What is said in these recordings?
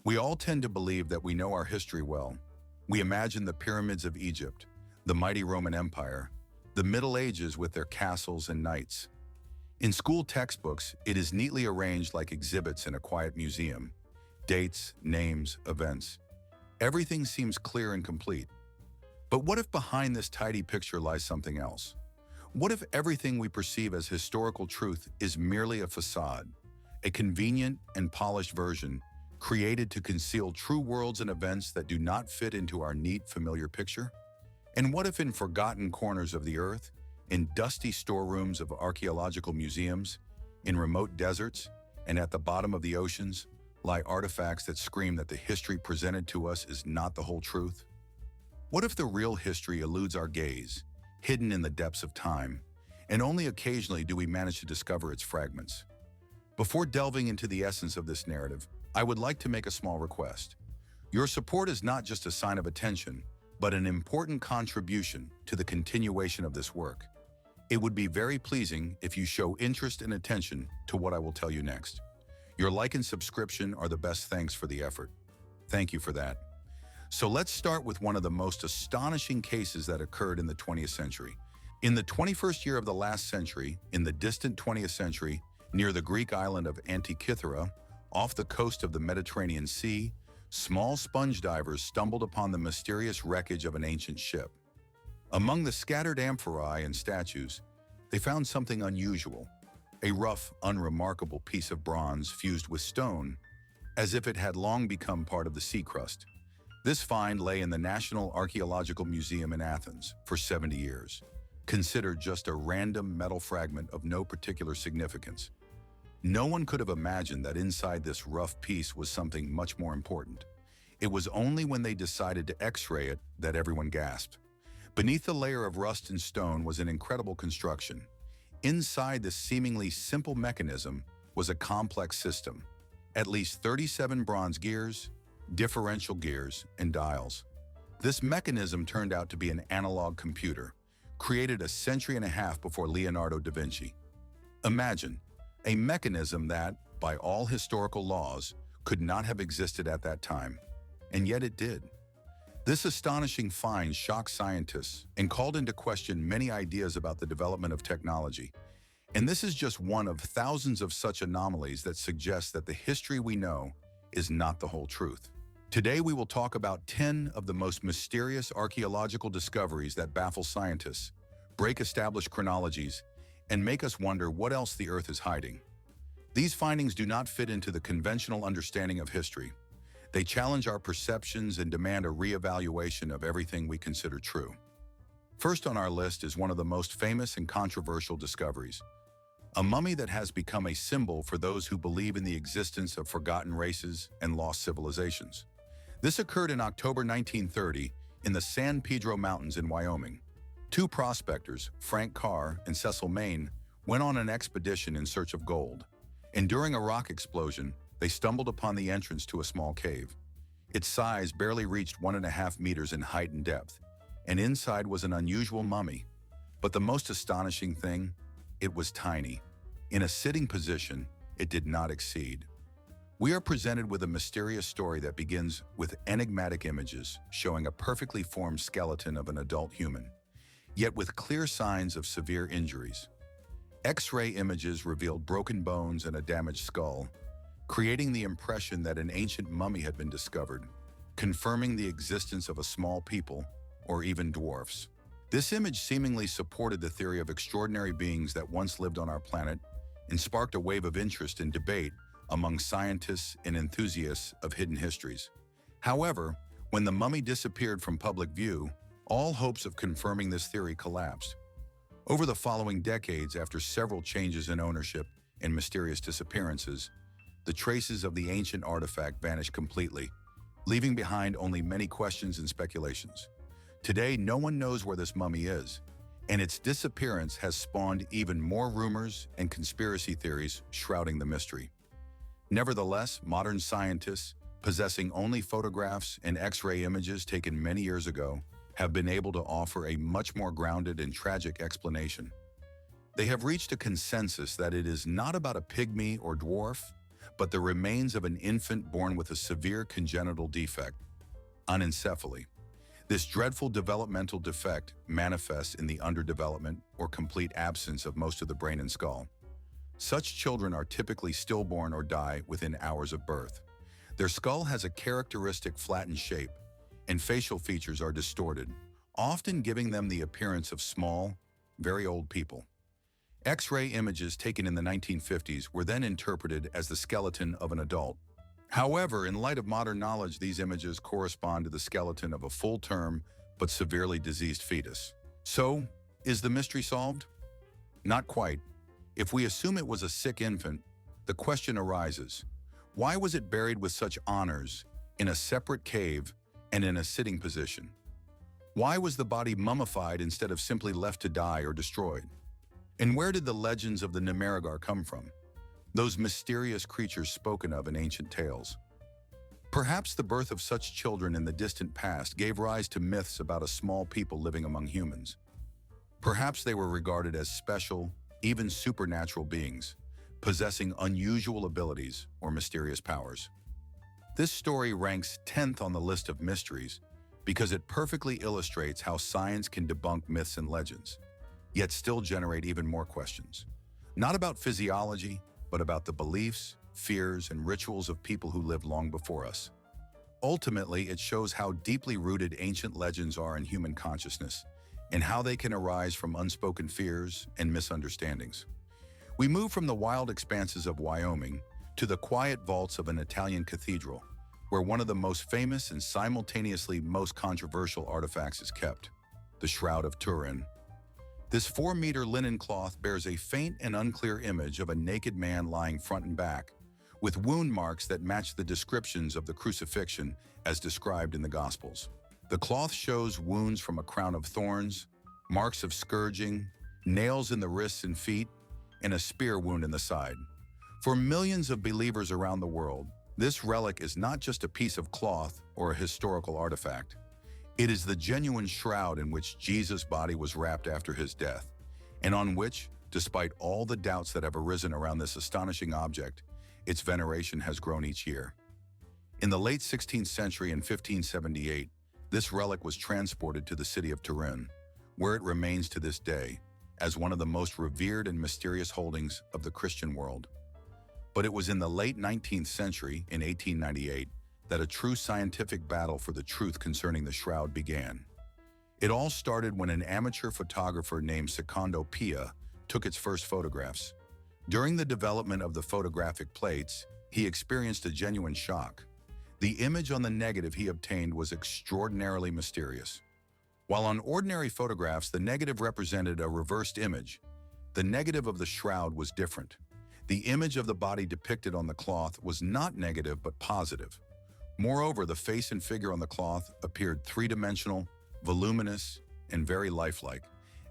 We all tend to believe that we know our history well. We imagine the pyramids of Egypt, the mighty Roman Empire, the Middle Ages with their castles and knights. In school textbooks, it is neatly arranged like exhibits in a quiet museum. Dates, names, events. Everything seems clear and complete. But what if behind this tidy picture lies something else? What if everything we perceive as historical truth is merely a facade, a convenient and polished version created to conceal true worlds and events that do not fit into our neat, familiar picture? And what if in forgotten corners of the earth, in dusty storerooms of archaeological museums, in remote deserts, and at the bottom of the oceans, lie artifacts that scream that the history presented to us is not the whole truth? What if the real history eludes our gaze, hidden in the depths of time, and only occasionally do we manage to discover its fragments? Before delving into the essence of this narrative, I would like to make a small request. Your support is not just a sign of attention, but an important contribution to the continuation of this work. It would be very pleasing if you show interest and attention to what I will tell you next. Your like and subscription are the best thanks for the effort. Thank you for that. So let's start with one of the most astonishing cases that occurred in the 20th century. In the 21st year of the last century, in the distant 20th century, near the Greek island of Antikythera, off the coast of the Mediterranean Sea, small sponge divers stumbled upon the mysterious wreckage of an ancient ship. Among the scattered amphorae and statues, they found something unusual, a rough, unremarkable piece of bronze fused with stone, as if it had long become part of the sea crust. This find lay in the National Archaeological Museum in Athens for 70 years, considered just a random metal fragment of no particular significance. No one could have imagined that inside this rough piece was something much more important. It was only when they decided to X-ray it that everyone gasped. Beneath the layer of rust and stone was an incredible construction. Inside this seemingly simple mechanism was a complex system. At least 37 bronze gears, differential gears, and dials. This mechanism turned out to be an analog computer, created a century and a half before Leonardo da Vinci. Imagine, a mechanism that, by all historical laws, could not have existed at that time, and yet it did. This astonishing find shocked scientists and called into question many ideas about the development of technology. And this is just one of thousands of such anomalies that suggest that the history we know is not the whole truth. Today we will talk about 10 of the most mysterious archaeological discoveries that baffle scientists, break established chronologies, and make us wonder what else the Earth is hiding. These findings do not fit into the conventional understanding of history. They challenge our perceptions and demand a reevaluation of everything we consider true. First on our list is one of the most famous and controversial discoveries, a mummy that has become a symbol for those who believe in the existence of forgotten races and lost civilizations. This occurred in October 1930 in the San Pedro Mountains in Wyoming. Two prospectors, Frank Carr and Cecil Main, went on an expedition in search of gold, and during a rock explosion, they stumbled upon the entrance to a small cave. Its size barely reached 1.5 meters in height and depth, and inside was an unusual mummy. But the most astonishing thing, it was tiny. In a sitting position, it did not exceed. We are presented with a mysterious story that begins with enigmatic images showing a perfectly formed skeleton of an adult human, yet with clear signs of severe injuries. X-ray images revealed broken bones and a damaged skull, creating the impression that an ancient mummy had been discovered, confirming the existence of a small people, or even dwarfs. This image seemingly supported the theory of extraordinary beings that once lived on our planet and sparked a wave of interest and debate among scientists and enthusiasts of hidden histories. However, when the mummy disappeared from public view, all hopes of confirming this theory collapsed. Over the following decades, after several changes in ownership and mysterious disappearances, the traces of the ancient artifact vanished completely, leaving behind only many questions and speculations. Today, no one knows where this mummy is, and its disappearance has spawned even more rumors and conspiracy theories shrouding the mystery. Nevertheless, modern scientists, possessing only photographs and X-ray images taken many years ago, have been able to offer a much more grounded and tragic explanation. They have reached a consensus that it is not about a pygmy or dwarf, but the remains of an infant born with a severe congenital defect, anencephaly. This dreadful developmental defect manifests in the underdevelopment or complete absence of most of the brain and skull. Such children are typically stillborn or die within hours of birth. Their skull has a characteristic flattened shape, and facial features are distorted, often giving them the appearance of small, very old people. X-ray images taken in the 1950s were then interpreted as the skeleton of an adult. However, in light of modern knowledge, these images correspond to the skeleton of a full-term but severely diseased fetus. So, is the mystery solved? Not quite. If we assume it was a sick infant, the question arises, why was it buried with such honors, in a separate cave and in a sitting position? Why was the body mummified instead of simply left to die or destroyed? And where did the legends of the Nemerigar come from? Those mysterious creatures spoken of in ancient tales. Perhaps the birth of such children in the distant past gave rise to myths about a small people living among humans. Perhaps they were regarded as special, even supernatural beings, possessing unusual abilities or mysterious powers. This story ranks 10th on the list of mysteries because it perfectly illustrates how science can debunk myths and legends, yet still generate even more questions. Not about physiology, but about the beliefs, fears, and rituals of people who lived long before us. Ultimately, it shows how deeply rooted ancient legends are in human consciousness and how they can arise from unspoken fears and misunderstandings. We move from the wild expanses of Wyoming to the quiet vaults of an Italian cathedral, where one of the most famous and simultaneously most controversial artifacts is kept, the Shroud of Turin. This 4-meter linen cloth bears a faint and unclear image of a naked man lying front and back, with wound marks that match the descriptions of the crucifixion as described in the Gospels. The cloth shows wounds from a crown of thorns, marks of scourging, nails in the wrists and feet, and a spear wound in the side. For millions of believers around the world, this relic is not just a piece of cloth or a historical artifact. It is the genuine shroud in which Jesus' body was wrapped after his death, and on which, despite all the doubts that have arisen around this astonishing object, its veneration has grown each year. In the late 16th century in 1578, this relic was transported to the city of Turin, where it remains to this day as one of the most revered and mysterious holdings of the Christian world. But it was in the late 19th century, in 1898, that a true scientific battle for the truth concerning the shroud began. It all started when an amateur photographer named Secondo Pia took its first photographs. During the development of the photographic plates, he experienced a genuine shock. The image on the negative he obtained was extraordinarily mysterious. While on ordinary photographs the negative represented a reversed image, the negative of the shroud was different. The image of the body depicted on the cloth was not negative but positive. Moreover, the face and figure on the cloth appeared three-dimensional, voluminous, and very lifelike,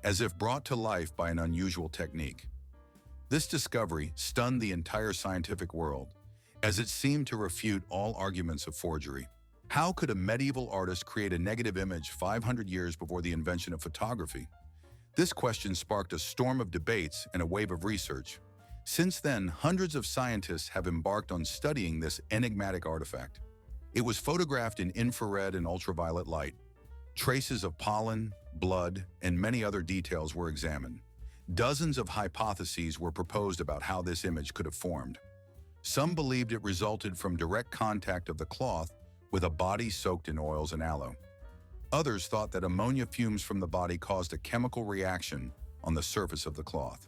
as if brought to life by an unusual technique. This discovery stunned the entire scientific world, as it seemed to refute all arguments of forgery. How could a medieval artist create a negative image 500 years before the invention of photography? This question sparked a storm of debates and a wave of research. Since then, hundreds of scientists have embarked on studying this enigmatic artifact. It was photographed in infrared and ultraviolet light. Traces of pollen, blood, and many other details were examined. Dozens of hypotheses were proposed about how this image could have formed. Some believed it resulted from direct contact of the cloth with a body soaked in oils and aloe. Others thought that ammonia fumes from the body caused a chemical reaction on the surface of the cloth.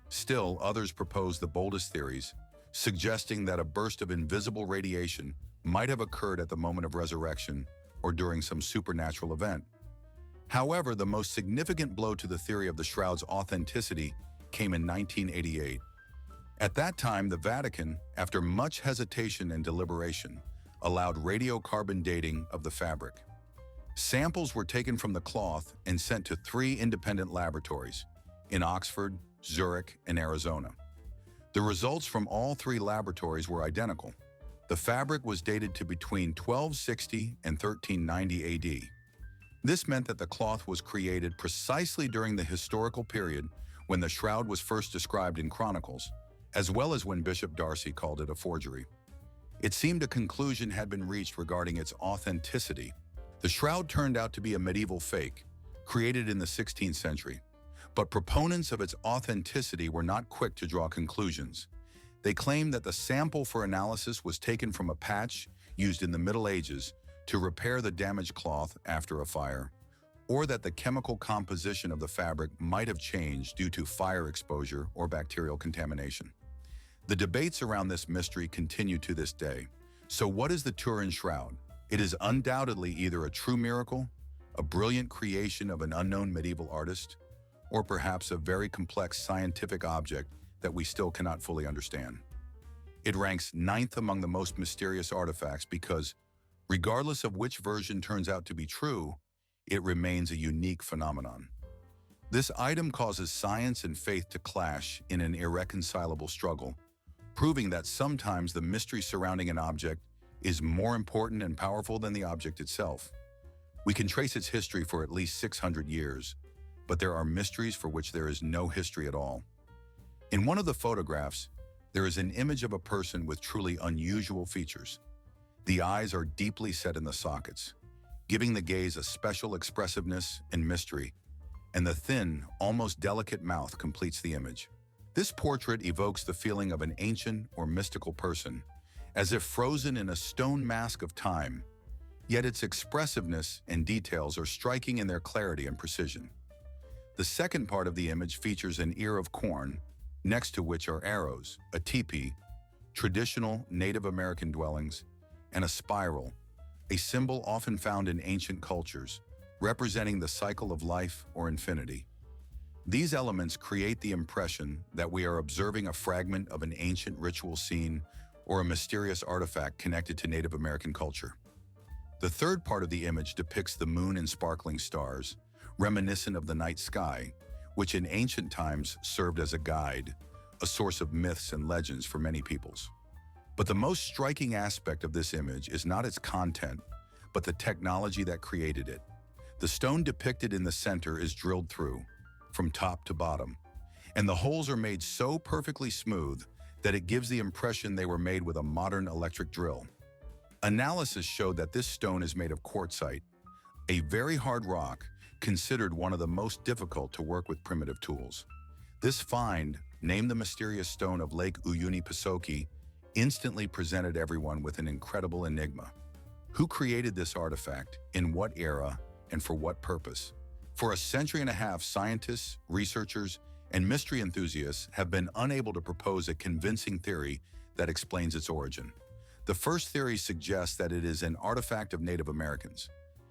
Still, others proposed the boldest theories, suggesting that a burst of invisible radiation might have occurred at the moment of resurrection or during some supernatural event. However, the most significant blow to the theory of the shroud's authenticity came in 1988. At that time, the Vatican, after much hesitation and deliberation, allowed radiocarbon dating of the fabric. Samples were taken from the cloth and sent to 3 independent laboratories in Oxford, Zurich, and Arizona. The results from all 3 laboratories were identical. The fabric was dated to between 1260 and 1390 AD. This meant that the cloth was created precisely during the historical period when the shroud was first described in chronicles, as well as when Bishop Darcy called it a forgery. It seemed a conclusion had been reached regarding its authenticity. The shroud turned out to be a medieval fake, created in the 16th century. But proponents of its authenticity were not quick to draw conclusions. They claimed that the sample for analysis was taken from a patch used in the Middle Ages to repair the damaged cloth after a fire, or that the chemical composition of the fabric might have changed due to fire exposure or bacterial contamination. The debates around this mystery continue to this day. So what is the Turin Shroud? It is undoubtedly either a true miracle, a brilliant creation of an unknown medieval artist, or perhaps a very complex scientific object that we still cannot fully understand. It ranks 9th among the most mysterious artifacts because, regardless of which version turns out to be true, it remains a unique phenomenon. This item causes science and faith to clash in an irreconcilable struggle, proving that sometimes the mystery surrounding an object is more important and powerful than the object itself. We can trace its history for at least 600 years, but there are mysteries for which there is no history at all. In one of the photographs, there is an image of a person with truly unusual features. The eyes are deeply set in the sockets, giving the gaze a special expressiveness and mystery, and the thin, almost delicate mouth completes the image. This portrait evokes the feeling of an ancient or mystical person, as if frozen in a stone mask of time, yet its expressiveness and details are striking in their clarity and precision. The second part of the image features an ear of corn, next to which are arrows, a teepee, traditional Native American dwellings, and a spiral, a symbol often found in ancient cultures, representing the cycle of life or infinity. These elements create the impression that we are observing a fragment of an ancient ritual scene or a mysterious artifact connected to Native American culture. The third part of the image depicts the moon and sparkling stars, reminiscent of the night sky, which in ancient times served as a guide, a source of myths and legends for many peoples. But the most striking aspect of this image is not its content, but the technology that created it. The stone depicted in the center is drilled through, from top to bottom, and the holes are made so perfectly smooth that it gives the impression they were made with a modern electric drill. Analysis showed that this stone is made of quartzite, a very hard rock considered one of the most difficult to work with primitive tools. This find, named the mysterious stone of Lake Uyuni, instantly presented everyone with an incredible enigma. Who created this artifact, in what era, and for what purpose? For a century and a half, scientists, researchers, and mystery enthusiasts have been unable to propose a convincing theory that explains its origin. The first theory suggests that it is an artifact of Native Americans.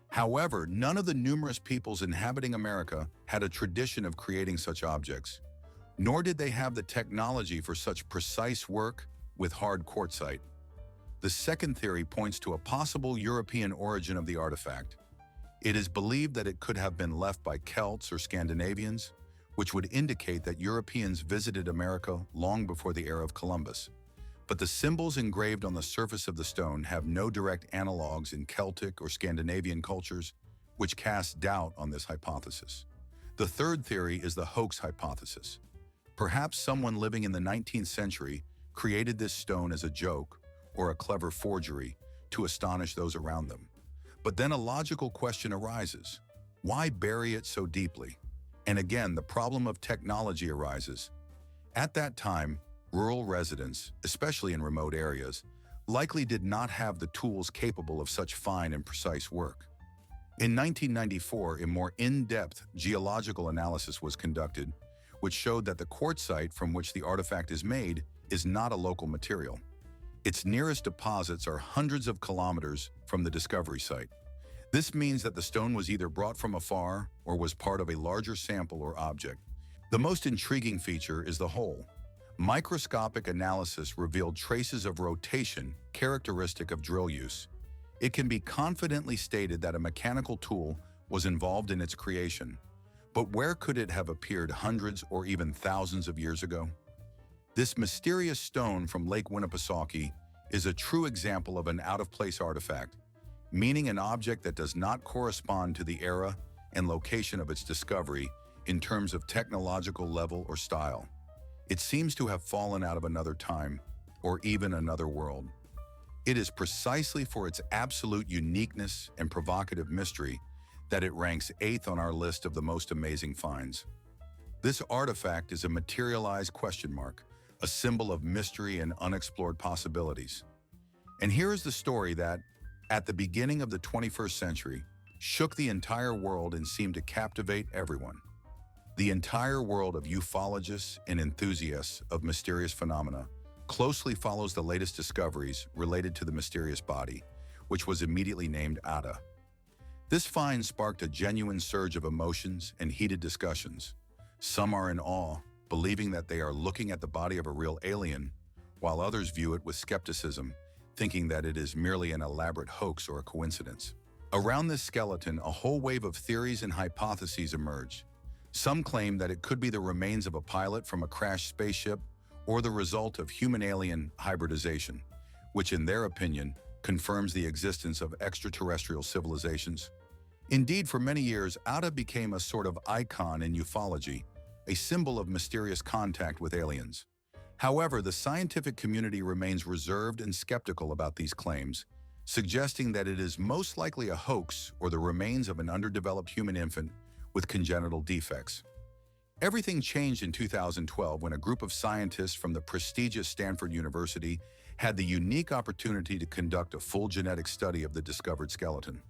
However, none of the numerous peoples inhabiting America had a tradition of creating such objects, nor did they have the technology for such precise work with hard quartzite. The second theory points to a possible European origin of the artifact. It is believed that it could have been left by Celts or Scandinavians, which would indicate that Europeans visited America long before the era of Columbus. But the symbols engraved on the surface of the stone have no direct analogues in Celtic or Scandinavian cultures, which casts doubt on this hypothesis. The third theory is the hoax hypothesis. Perhaps someone living in the 19th century created this stone as a joke or a clever forgery to astonish those around them. But then a logical question arises. Why bury it so deeply? And again, the problem of technology arises. At that time, rural residents, especially in remote areas, likely did not have the tools capable of such fine and precise work. In 1994, a more in-depth geological analysis was conducted, which showed that the quartzite from which the artifact is made is not a local material. Its nearest deposits are hundreds of kilometers from the discovery site. This means that the stone was either brought from afar or was part of a larger sample or object. The most intriguing feature is the hole. Microscopic analysis revealed traces of rotation characteristic of drill use. It can be confidently stated that a mechanical tool was involved in its creation. But where could it have appeared hundreds or even thousands of years ago? This mysterious stone from Lake Winnipesaukee is a true example of an out-of-place artifact, meaning an object that does not correspond to the era and location of its discovery in terms of technological level or style. It seems to have fallen out of another time, or even another world. It is precisely for its absolute uniqueness and provocative mystery that it ranks 8th on our list of the most amazing finds. This artifact is a materialized question mark, a symbol of mystery and unexplored possibilities. And here is the story that, at the beginning of the 21st century, shook the entire world and seemed to captivate everyone. The entire world of ufologists and enthusiasts of mysterious phenomena closely follows the latest discoveries related to the mysterious body, which was immediately named Ada. This find sparked a genuine surge of emotions and heated discussions. Some are in awe, believing that they are looking at the body of a real alien, while others view it with skepticism, thinking that it is merely an elaborate hoax or a coincidence. Around this skeleton, a whole wave of theories and hypotheses emerged. Some claim that it could be the remains of a pilot from a crashed spaceship or the result of human-alien hybridization, which in their opinion confirms the existence of extraterrestrial civilizations. Indeed, for many years, Ada became a sort of icon in ufology, a symbol of mysterious contact with aliens. However, the scientific community remains reserved and skeptical about these claims, suggesting that it is most likely a hoax or the remains of an underdeveloped human infant with congenital defects. Everything changed in 2012 when a group of scientists from the prestigious Stanford University had the unique opportunity to conduct a full genetic study of the discovered skeleton.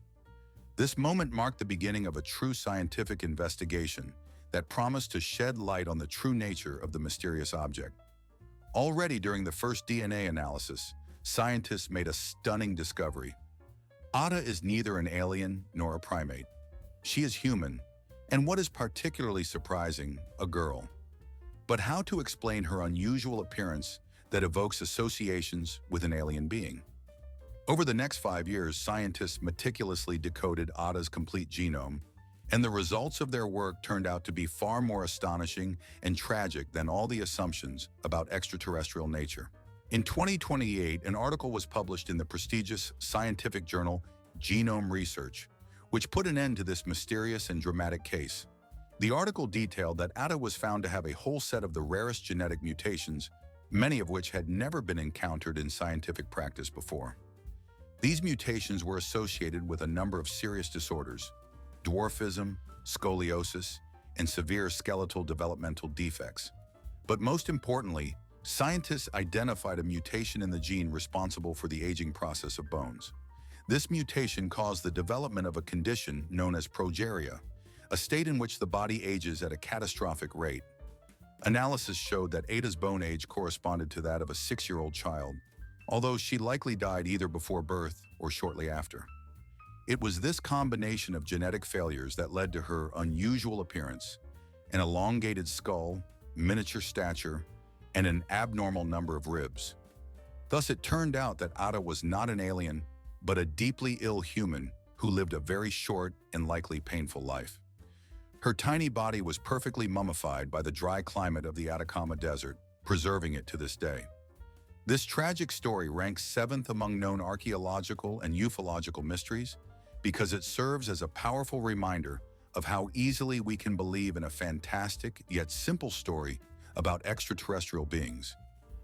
This moment marked the beginning of a true scientific investigation that promised to shed light on the true nature of the mysterious object. Already during the first DNA analysis, scientists made a stunning discovery. Ada is neither an alien nor a primate. She is human, and what is particularly surprising, a girl. But how to explain her unusual appearance that evokes associations with an alien being? Over the next 5 years, scientists meticulously decoded Ada's complete genome, and the results of their work turned out to be far more astonishing and tragic than all the assumptions about extraterrestrial nature. In 2028, an article was published in the prestigious scientific journal Genome Research, which put an end to this mysterious and dramatic case. The article detailed that Ada was found to have a whole set of the rarest genetic mutations, many of which had never been encountered in scientific practice before. These mutations were associated with a number of serious disorders: dwarfism, scoliosis, and severe skeletal developmental defects. But most importantly, scientists identified a mutation in the gene responsible for the aging process of bones. This mutation caused the development of a condition known as progeria, a state in which the body ages at a catastrophic rate. Analysis showed that Ada's bone age corresponded to that of a 6-year-old child, although she likely died either before birth or shortly after. It was this combination of genetic failures that led to her unusual appearance: an elongated skull, miniature stature, and an abnormal number of ribs. Thus, it turned out that Ada was not an alien, but a deeply ill human who lived a very short and likely painful life. Her tiny body was perfectly mummified by the dry climate of the Atacama Desert, preserving it to this day. This tragic story ranks 7th among known archaeological and ufological mysteries because it serves as a powerful reminder of how easily we can believe in a fantastic yet simple story about extraterrestrial beings,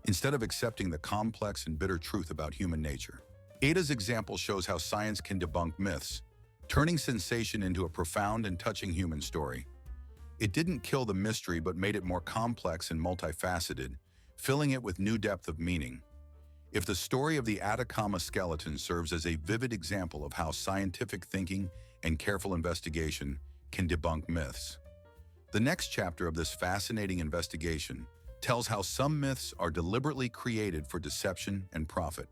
instead of accepting the complex and bitter truth about human nature. Ada's example shows how science can debunk myths, turning sensation into a profound and touching human story. It didn't kill the mystery but made it more complex and multifaceted, filling it with new depth of meaning. If the story of the Atacama skeleton serves as a vivid example of how scientific thinking and careful investigation can debunk myths, the next chapter of this fascinating investigation tells how some myths are deliberately created for deception and profit.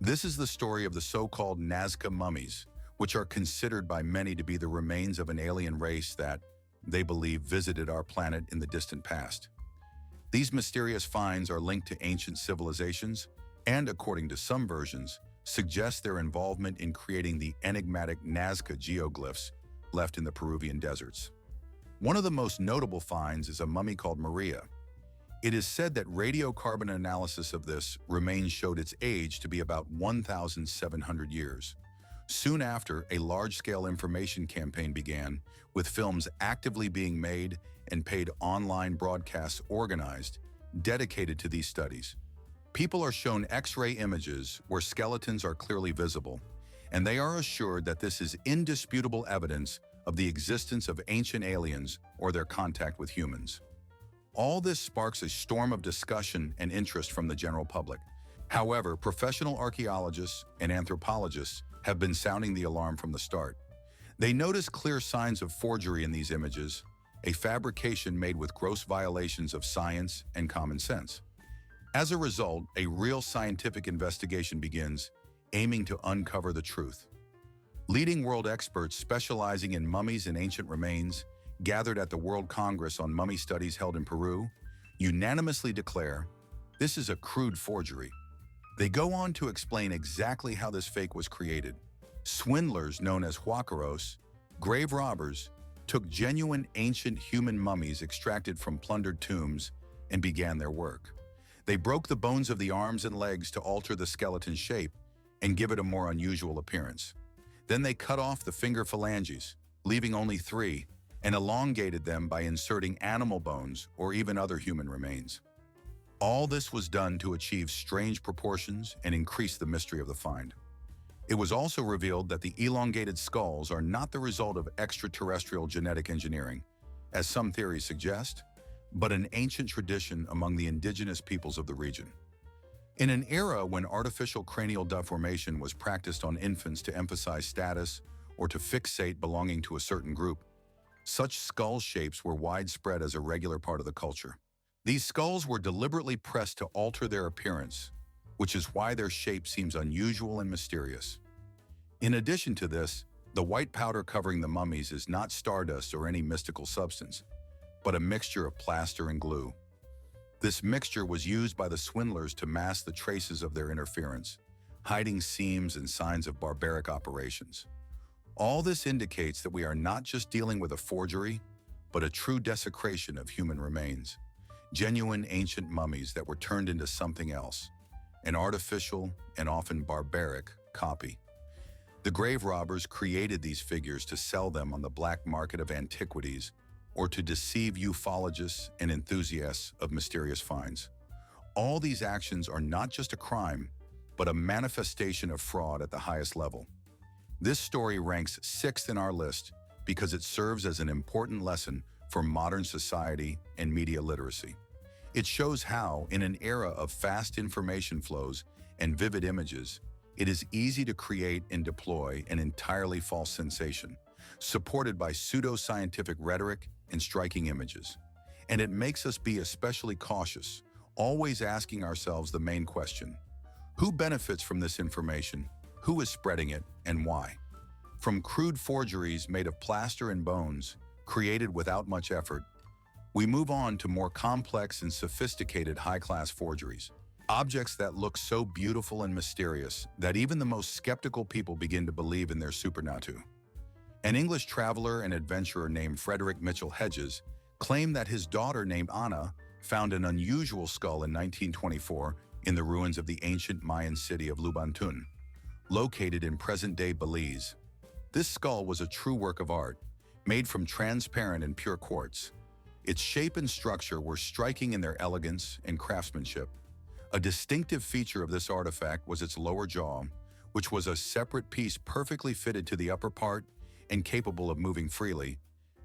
This is the story of the so-called Nazca mummies, which are considered by many to be the remains of an alien race that, they believe, visited our planet in the distant past. These mysterious finds are linked to ancient civilizations and, according to some versions, suggest their involvement in creating the enigmatic Nazca geoglyphs left in the Peruvian deserts. One of the most notable finds is a mummy called Maria. It is said that radiocarbon analysis of this remains showed its age to be about 1,700 years. Soon after, a large-scale information campaign began, with films actively being made and paid online broadcasts organized, dedicated to these studies. People are shown X-ray images where skeletons are clearly visible, and they are assured that this is indisputable evidence of the existence of ancient aliens or their contact with humans. All this sparks a storm of discussion and interest from the general public. However, professional archaeologists and anthropologists have been sounding the alarm from the start. They notice clear signs of forgery in these images, a fabrication made with gross violations of science and common sense. As a result, a real scientific investigation begins, aiming to uncover the truth. Leading world experts specializing in mummies and ancient remains, gathered at the World Congress on Mummy Studies held in Peru, unanimously declare this is a crude forgery. They go on to explain exactly how this fake was created. Swindlers known as huacaros, grave robbers, took genuine ancient human mummies extracted from plundered tombs and began their work. They broke the bones of the arms and legs to alter the skeleton shape and give it a more unusual appearance. Then they cut off the finger phalanges, leaving only 3, and elongated them by inserting animal bones or even other human remains. All this was done to achieve strange proportions and increase the mystery of the find. It was also revealed that the elongated skulls are not the result of extraterrestrial genetic engineering, as some theories suggest, but an ancient tradition among the indigenous peoples of the region. In an era when artificial cranial deformation was practiced on infants to emphasize status or to fixate belonging to a certain group, such skull shapes were widespread as a regular part of the culture. These skulls were deliberately pressed to alter their appearance, which is why their shape seems unusual and mysterious. In addition to this, the white powder covering the mummies is not stardust or any mystical substance, but a mixture of plaster and glue. This mixture was used by the swindlers to mask the traces of their interference, hiding seams and signs of barbaric operations. All this indicates that we are not just dealing with a forgery, but a true desecration of human remains, genuine ancient mummies that were turned into something else, an artificial and often barbaric copy. The grave robbers created these figures to sell them on the black market of antiquities or to deceive ufologists and enthusiasts of mysterious finds. All these actions are not just a crime, but a manifestation of fraud at the highest level. This story ranks 6th in our list because it serves as an important lesson for modern society and media literacy. It shows how, in an era of fast information flows and vivid images, it is easy to create and deploy an entirely false sensation, supported by pseudo-scientific rhetoric and striking images. And it makes us be especially cautious, always asking ourselves the main question: who benefits from this information, who is spreading it, and why? From crude forgeries made of plaster and bones, created without much effort, we move on to more complex and sophisticated high-class forgeries. Objects that look so beautiful and mysterious that even the most skeptical people begin to believe in their supernatu. An English traveler and adventurer named Frederick Mitchell Hedges claimed that his daughter named Anna found an unusual skull in 1924 in the ruins of the ancient Mayan city of Lubantun, located in present-day Belize. This skull was a true work of art, made from transparent and pure quartz. Its shape and structure were striking in their elegance and craftsmanship. A distinctive feature of this artifact was its lower jaw, which was a separate piece perfectly fitted to the upper part and capable of moving freely,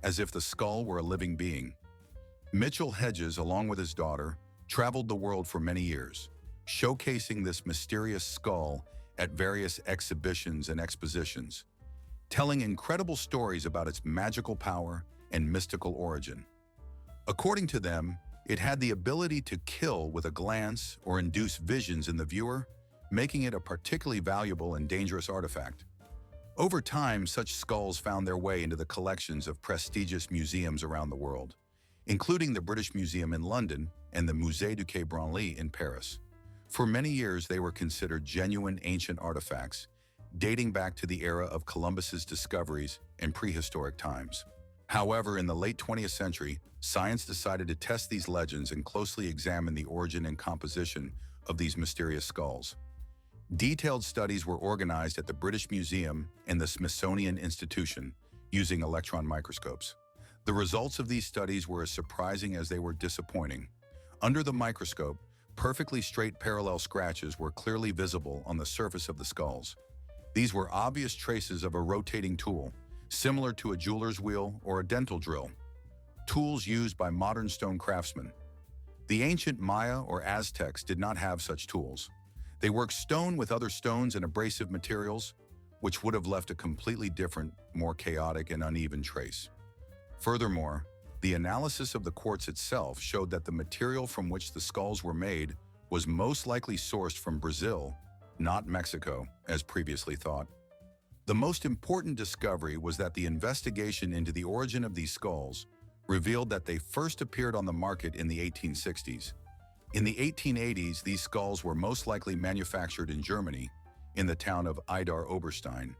as if the skull were a living being. Mitchell Hedges, along with his daughter, traveled the world for many years, showcasing this mysterious skull at various exhibitions and expositions, telling incredible stories about its magical power and mystical origin. According to them, it had the ability to kill with a glance or induce visions in the viewer, making it a particularly valuable and dangerous artifact. Over time, such skulls found their way into the collections of prestigious museums around the world, including the British Museum in London and the Musée du Quai Branly in Paris. For many years, they were considered genuine ancient artifacts, dating back to the era of Columbus's discoveries and prehistoric times. However, in the late 20th century, science decided to test these legends and closely examine the origin and composition of these mysterious skulls. Detailed studies were organized at the British Museum and the Smithsonian Institution using electron microscopes. The results of these studies were as surprising as they were disappointing. Under the microscope, perfectly straight parallel scratches were clearly visible on the surface of the skulls. These were obvious traces of a rotating tool, similar to a jeweler's wheel or a dental drill, tools used by modern stone craftsmen. The ancient Maya or Aztecs did not have such tools. They worked stone with other stones and abrasive materials, which would have left a completely different, more chaotic and uneven trace. Furthermore, the analysis of the quartz itself showed that the material from which the skulls were made was most likely sourced from Brazil, not Mexico, as previously thought. The most important discovery was that the investigation into the origin of these skulls revealed that they first appeared on the market in the 1860s. In the 1880s, these skulls were most likely manufactured in Germany, in the town of Idar Oberstein,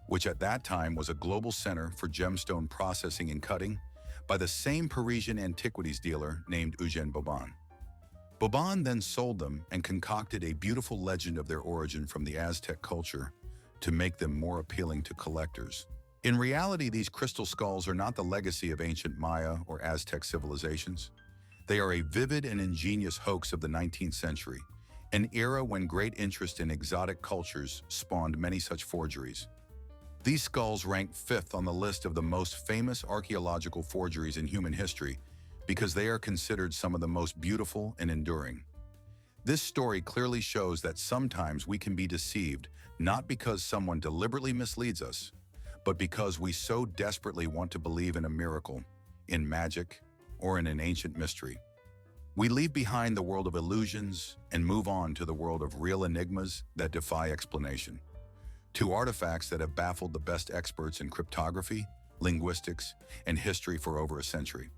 which at that time was a global center for gemstone processing and cutting, by the same Parisian antiquities dealer named Eugène Bobon. Bobon then sold them and concocted a beautiful legend of their origin from the Aztec culture to make them more appealing to collectors. In reality, these crystal skulls are not the legacy of ancient Maya or Aztec civilizations. They are a vivid and ingenious hoax of the 19th century, an era when great interest in exotic cultures spawned many such forgeries. These skulls rank fifth on the list of the most famous archaeological forgeries in human history because they are considered some of the most beautiful and enduring. This story clearly shows that sometimes we can be deceived not because someone deliberately misleads us, but because we so desperately want to believe in a miracle, in magic, or in an ancient mystery. We leave behind the world of illusions and move on to the world of real enigmas that defy explanation. Two artifacts that have baffled the best experts in cryptography, linguistics, and history for over a century.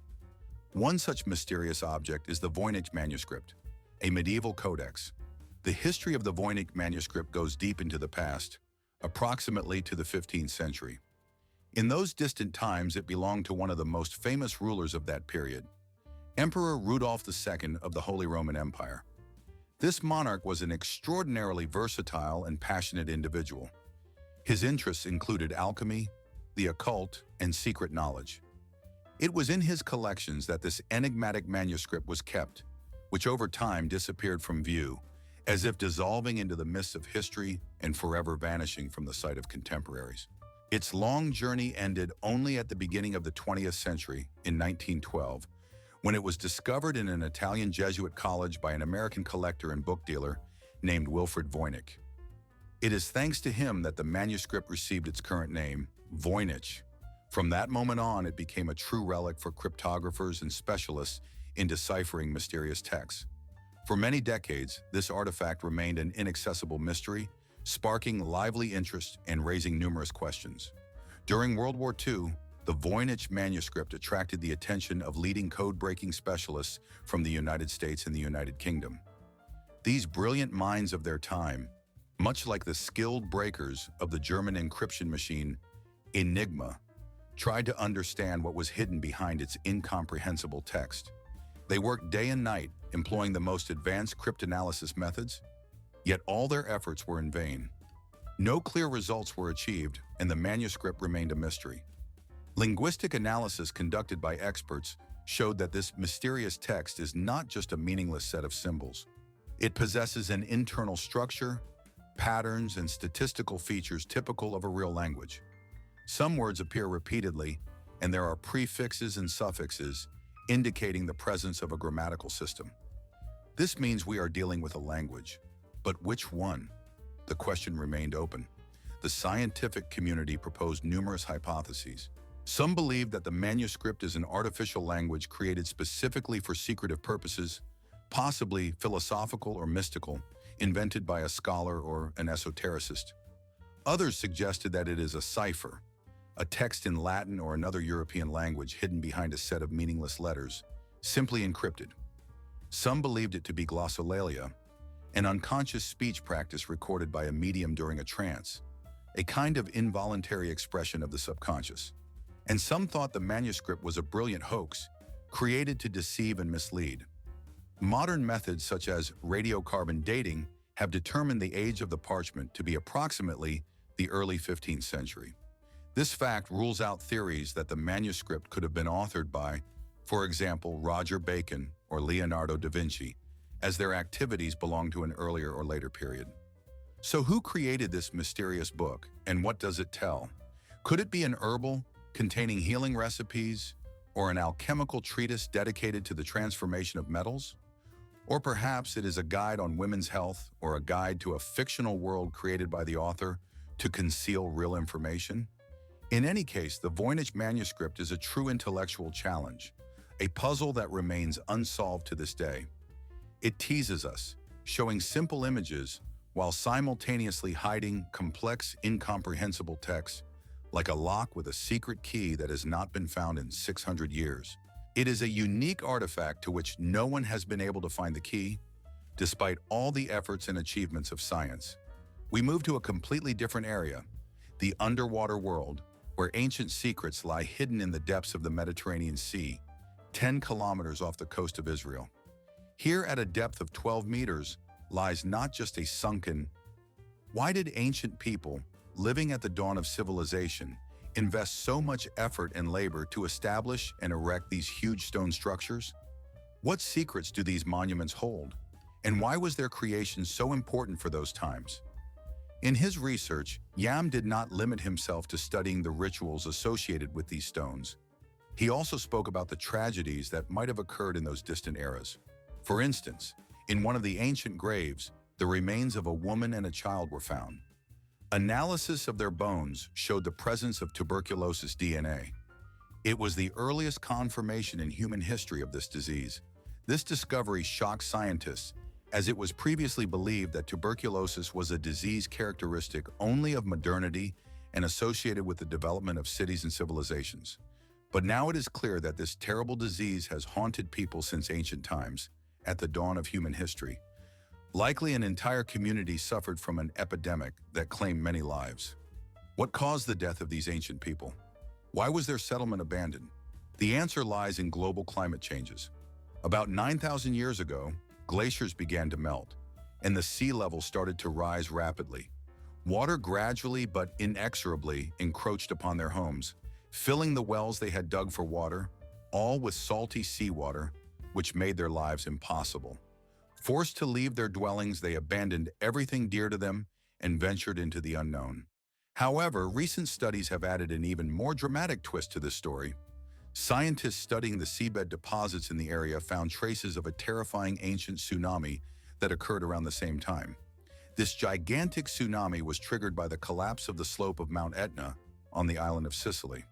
One such mysterious object is the Voynich manuscript, a medieval codex. The history of the Voynich manuscript goes deep into the past, approximately to the 15th century. In those distant times, it belonged to one of the most famous rulers of that period, Emperor Rudolf II of the Holy Roman Empire. This monarch was an extraordinarily versatile and passionate individual. His interests included alchemy, the occult, and secret knowledge. It was in his collections that this enigmatic manuscript was kept, which over time disappeared from view, as if dissolving into the mists of history and forever vanishing from the sight of contemporaries. Its long journey ended only at the beginning of the 20th century, in 1912, when it was discovered in an Italian Jesuit college by an American collector and book dealer named Wilfrid Voynich. It is thanks to him that the manuscript received its current name, Voynich. From that moment on, it became a true relic for cryptographers and specialists in deciphering mysterious texts. For many decades, this artifact remained an inaccessible mystery, sparking lively interest and raising numerous questions. During World War II, the Voynich manuscript attracted the attention of leading code-breaking specialists from the United States and the United Kingdom. These brilliant minds of their time, much like the skilled breakers of the German encryption machine Enigma, tried to understand what was hidden behind its incomprehensible text. They worked day and night, employing the most advanced cryptanalysis methods, yet all their efforts were in vain. No clear results were achieved, and the manuscript remained a mystery. Linguistic analysis conducted by experts showed that this mysterious text is not just a meaningless set of symbols. It possesses an internal structure, patterns, and statistical features typical of a real language. Some words appear repeatedly, and there are prefixes and suffixes indicating the presence of a grammatical system. This means we are dealing with a language. But which one? The question remained open. The scientific community proposed numerous hypotheses. Some believe that the manuscript is an artificial language created specifically for secretive purposes, possibly philosophical or mystical, invented by a scholar or an esotericist. Others suggested that it is a cipher, a text in Latin or another European language hidden behind a set of meaningless letters, simply encrypted. Some believed it to be glossolalia, an unconscious speech practice recorded by a medium during a trance, a kind of involuntary expression of the subconscious. And some thought the manuscript was a brilliant hoax, created to deceive and mislead. Modern methods such as radiocarbon dating have determined the age of the parchment to be approximately the early 15th century. This fact rules out theories that the manuscript could have been authored by, for example, Roger Bacon or Leonardo da Vinci, as their activities belong to an earlier or later period. So who created this mysterious book, and what does it tell? Could it be an herbal containing healing recipes, or an alchemical treatise dedicated to the transformation of metals? Or perhaps it is a guide on women's health, or a guide to a fictional world created by the author to conceal real information? In any case, the Voynich manuscript is a true intellectual challenge, a puzzle that remains unsolved to this day. It teases us, showing simple images while simultaneously hiding complex, incomprehensible text, like a lock with a secret key that has not been found in 600 years. It is a unique artifact to which no one has been able to find the key, despite all the efforts and achievements of science. We move to a completely different area, the underwater world, where ancient secrets lie hidden in the depths of the Mediterranean Sea, 10 kilometers off the coast of Israel. Here, at a depth of 12 meters, lies not just a sunken. Why did ancient people, living at the dawn of civilization, invest so much effort and labor to establish and erect these huge stone structures? What secrets do these monuments hold? And why was their creation so important for those times? In his research, Yam did not limit himself to studying the rituals associated with these stones. He also spoke about the tragedies that might have occurred in those distant eras. For instance, in one of the ancient graves, the remains of a woman and a child were found. Analysis of their bones showed the presence of tuberculosis DNA. It was the earliest confirmation in human history of this disease. This discovery shocked scientists, as it was previously believed that tuberculosis was a disease characteristic only of modernity and associated with the development of cities and civilizations. But now it is clear that this terrible disease has haunted people since ancient times, at the dawn of human history. Likely an entire community suffered from an epidemic that claimed many lives. What caused the death of these ancient people? Why was their settlement abandoned? The answer lies in global climate changes. About 9,000 years ago, glaciers began to melt, and the sea level started to rise rapidly. Water gradually but inexorably encroached upon their homes, filling the wells they had dug for water, all with salty seawater, which made their lives impossible. Forced to leave their dwellings, they abandoned everything dear to them and ventured into the unknown. However, recent studies have added an even more dramatic twist to this story. Scientists studying the seabed deposits in the area found traces of a terrifying ancient tsunami that occurred around the same time. This gigantic tsunami was triggered by the collapse of the slope of Mount Etna on the island of Sicily.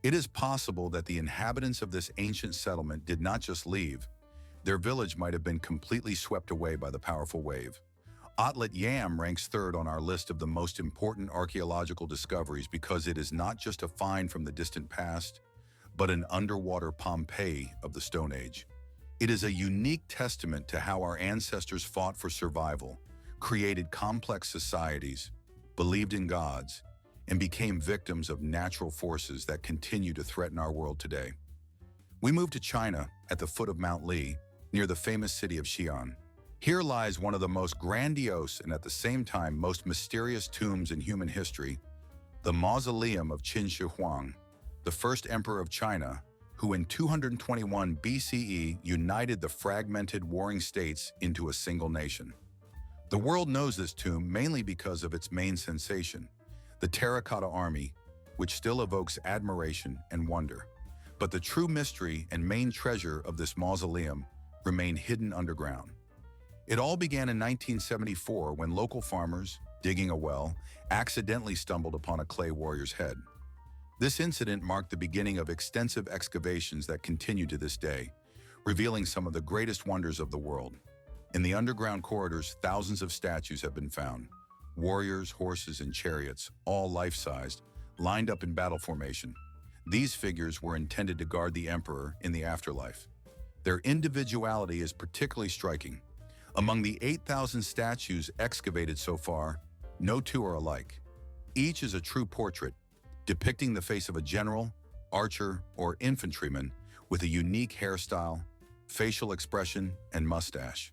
It is possible that the inhabitants of this ancient settlement did not just leave. Their village might have been completely swept away by the powerful wave. Otlet Yam ranks third on our list of the most important archaeological discoveries because it is not just a find from the distant past, but an underwater Pompeii of the Stone Age. It is a unique testament to how our ancestors fought for survival, created complex societies, believed in gods, and became victims of natural forces that continue to threaten our world today. We move to China at the foot of Mount Li, near the famous city of Xi'an. Here lies one of the most grandiose and at the same time most mysterious tombs in human history, the mausoleum of Qin Shi Huang, the first emperor of China, who in 221 BCE united the fragmented warring states into a single nation. The world knows this tomb mainly because of its main sensation, the terracotta army, which still evokes admiration and wonder. But the true mystery and main treasure of this mausoleum remain hidden underground. It all began in 1974 when local farmers, digging a well, accidentally stumbled upon a clay warrior's head. This incident marked the beginning of extensive excavations that continue to this day, revealing some of the greatest wonders of the world. In the underground corridors, thousands of statues have been found. Warriors, horses, and chariots, all life-sized, lined up in battle formation. These figures were intended to guard the emperor in the afterlife. Their individuality is particularly striking. Among the 8,000 statues excavated so far, no two are alike. Each is a true portrait, depicting the face of a general, archer, or infantryman with a unique hairstyle, facial expression, and mustache.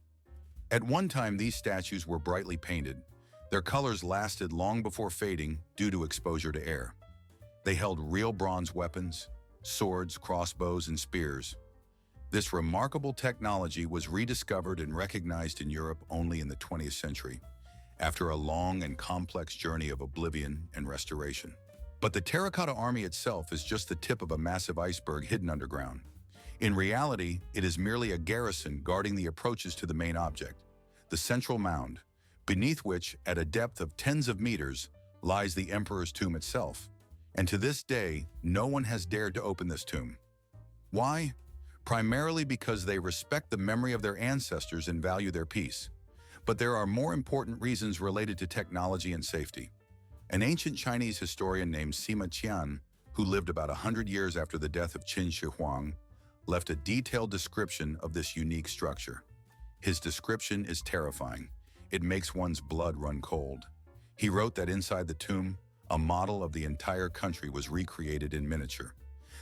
At one time, these statues were brightly painted. Their colors lasted long before fading due to exposure to air. They held real bronze weapons, swords, crossbows, and spears. This remarkable technology was rediscovered and recognized in Europe only in the 20th century, after a long and complex journey of oblivion and restoration. But the terracotta army itself is just the tip of a massive iceberg hidden underground. In reality, it is merely a garrison guarding the approaches to the main object, the central mound, beneath which, at a depth of tens of meters, lies the emperor's tomb itself. And to this day, no one has dared to open this tomb. Why? Primarily because they respect the memory of their ancestors and value their peace. But there are more important reasons related to technology and safety. An ancient Chinese historian named Sima Qian, who lived about 100 years after the death of Qin Shi Huang, left a detailed description of this unique structure. His description is terrifying. It makes one's blood run cold. He wrote that inside the tomb, a model of the entire country was recreated in miniature.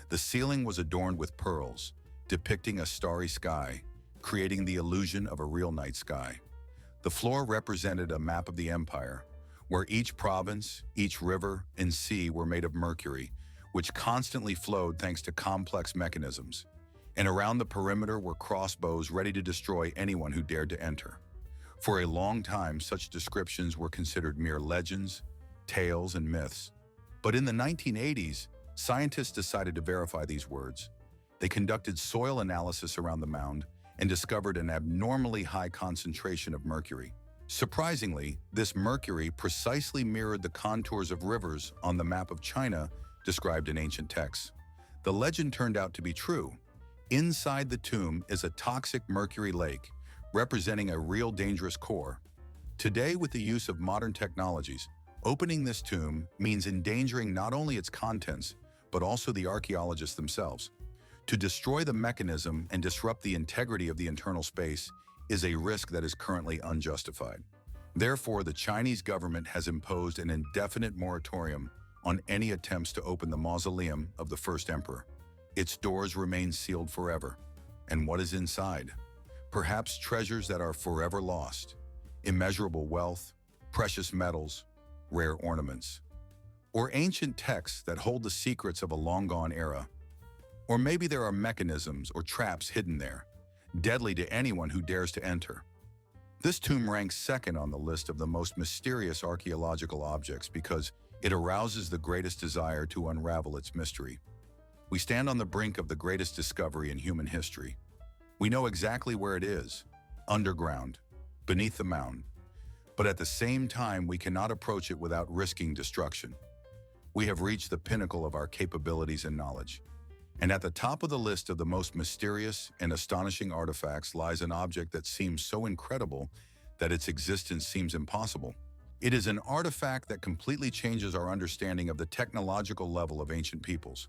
The ceiling was adorned with pearls, depicting a starry sky, creating the illusion of a real night sky. The floor represented a map of the empire, where each province, each river, and sea were made of mercury, which constantly flowed thanks to complex mechanisms. And around the perimeter were crossbows ready to destroy anyone who dared to enter. For a long time, such descriptions were considered mere legends, tales, and myths. But in the 1980s, scientists decided to verify these words. They conducted soil analysis around the mound and discovered an abnormally high concentration of mercury. Surprisingly, this mercury precisely mirrored the contours of rivers on the map of China described in ancient texts. The legend turned out to be true. Inside the tomb is a toxic mercury lake, representing a real dangerous core. Today, with the use of modern technologies, opening this tomb means endangering not only its contents, but also the archaeologists themselves. To destroy the mechanism and disrupt the integrity of the internal space is a risk that is currently unjustified. Therefore, the Chinese government has imposed an indefinite moratorium on any attempts to open the mausoleum of the first emperor. Its doors remain sealed forever. And what is inside? Perhaps treasures that are forever lost, immeasurable wealth, precious metals, rare ornaments, or ancient texts that hold the secrets of a long-gone era. Or maybe there are mechanisms or traps hidden there, deadly to anyone who dares to enter. This tomb ranks second on the list of the most mysterious archaeological objects because it arouses the greatest desire to unravel its mystery. We stand on the brink of the greatest discovery in human history. We know exactly where it is, underground, beneath the mound. But at the same time, we cannot approach it without risking destruction. We have reached the pinnacle of our capabilities and knowledge. And at the top of the list of the most mysterious and astonishing artifacts lies an object that seems so incredible that its existence seems impossible. It is an artifact that completely changes our understanding of the technological level of ancient peoples.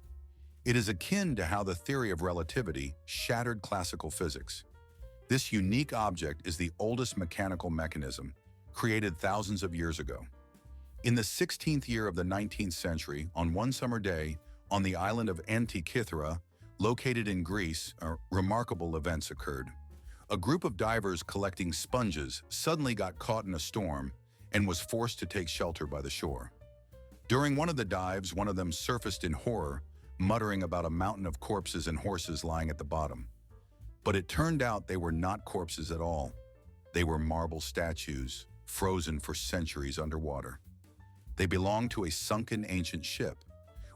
It is akin to how the theory of relativity shattered classical physics. This unique object is the oldest mechanical mechanism, created thousands of years ago. In the 16th year of the 19th century, on one summer day, on the island of Antikythera, located in Greece, remarkable events occurred. A group of divers collecting sponges suddenly got caught in a storm and was forced to take shelter by the shore. During one of the dives, one of them surfaced in horror, muttering about a mountain of corpses and horses lying at the bottom. But it turned out they were not corpses at all. They were marble statues, frozen for centuries underwater. They belonged to a sunken ancient ship.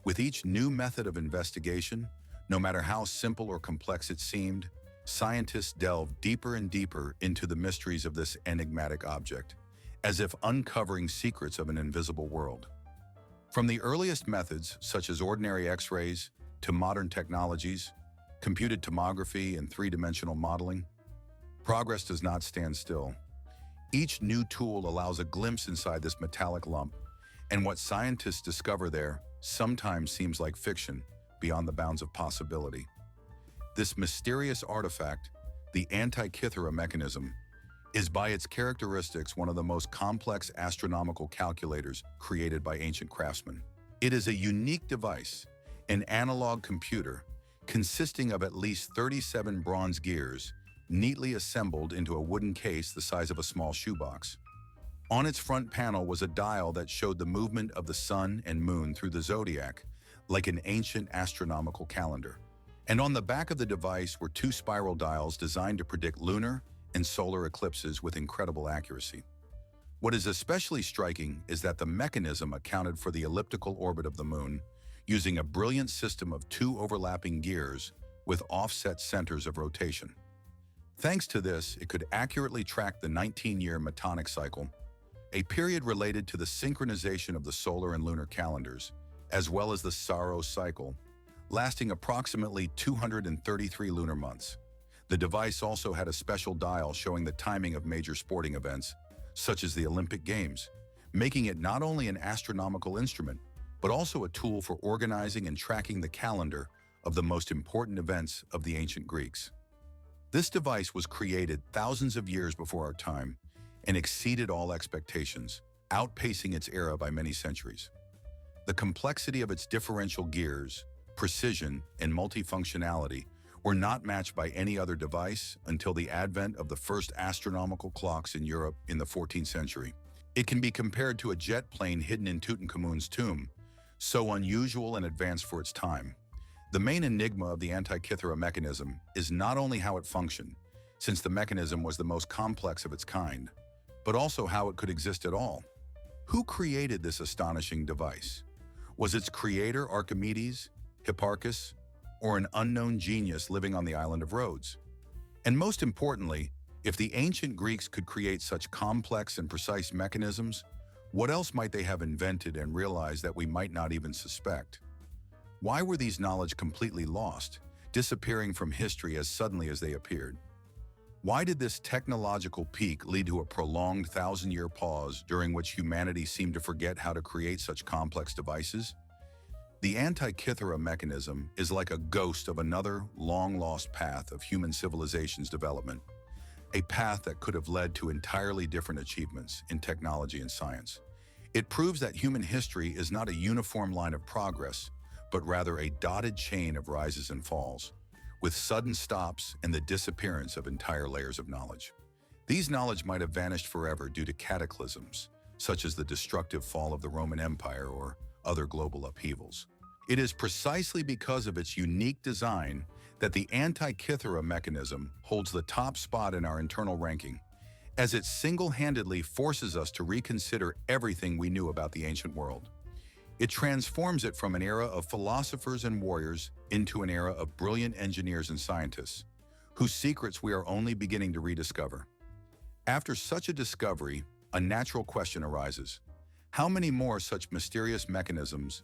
With each new method of investigation, no matter how simple or complex it seemed, scientists delved deeper and deeper into the mysteries of this enigmatic object, as if uncovering secrets of an invisible world. From the earliest methods, such as ordinary X-rays, to modern technologies, computed tomography and three-dimensional modeling, progress does not stand still. Each new tool allows a glimpse inside this metallic lump, and what scientists discover there sometimes seems like fiction beyond the bounds of possibility. This mysterious artifact, the Antikythera mechanism, is by its characteristics one of the most complex astronomical calculators created by ancient craftsmen. It is a unique device, an analog computer, consisting of at least 37 bronze gears, neatly assembled into a wooden case the size of a small shoebox. On its front panel was a dial that showed the movement of the sun and moon through the zodiac, like an ancient astronomical calendar. And on the back of the device were two spiral dials designed to predict lunar and solar eclipses with incredible accuracy. What is especially striking is that the mechanism accounted for the elliptical orbit of the moon using a brilliant system of two overlapping gears with offset centers of rotation. Thanks to this, it could accurately track the 19-year metonic cycle, a period related to the synchronization of the solar and lunar calendars, as well as the Saros cycle, lasting approximately 233 lunar months. The device also had a special dial showing the timing of major sporting events, such as the Olympic Games, making it not only an astronomical instrument, but also a tool for organizing and tracking the calendar of the most important events of the ancient Greeks. This device was created thousands of years before our time and exceeded all expectations, outpacing its era by many centuries. The complexity of its differential gears, precision, and multifunctionality were not matched by any other device until the advent of the first astronomical clocks in Europe in the 14th century. It can be compared to a jet plane hidden in Tutankhamun's tomb, so unusual and advanced for its time. The main enigma of the Antikythera mechanism is not only how it functioned, since the mechanism was the most complex of its kind, but also how it could exist at all. Who created this astonishing device? Was its creator Archimedes, Hipparchus, or an unknown genius living on the island of Rhodes? And most importantly, if the ancient Greeks could create such complex and precise mechanisms, what else might they have invented and realized that we might not even suspect? Why were these knowledge completely lost, disappearing from history as suddenly as they appeared? Why did this technological peak lead to a prolonged thousand-year pause during which humanity seemed to forget how to create such complex devices? The Antikythera mechanism is like a ghost of another long-lost path of human civilization's development, a path that could have led to entirely different achievements in technology and science. It proves that human history is not a uniform line of progress, but rather a dotted chain of rises and falls, with sudden stops and the disappearance of entire layers of knowledge. These knowledge might have vanished forever due to cataclysms, such as the destructive fall of the Roman Empire or other global upheavals. It is precisely because of its unique design that the Antikythera mechanism holds the top spot in our internal ranking, as it single-handedly forces us to reconsider everything we knew about the ancient world. It transforms it from an era of philosophers and warriors into an era of brilliant engineers and scientists, whose secrets we are only beginning to rediscover. After such a discovery, a natural question arises. How many more such mysterious mechanisms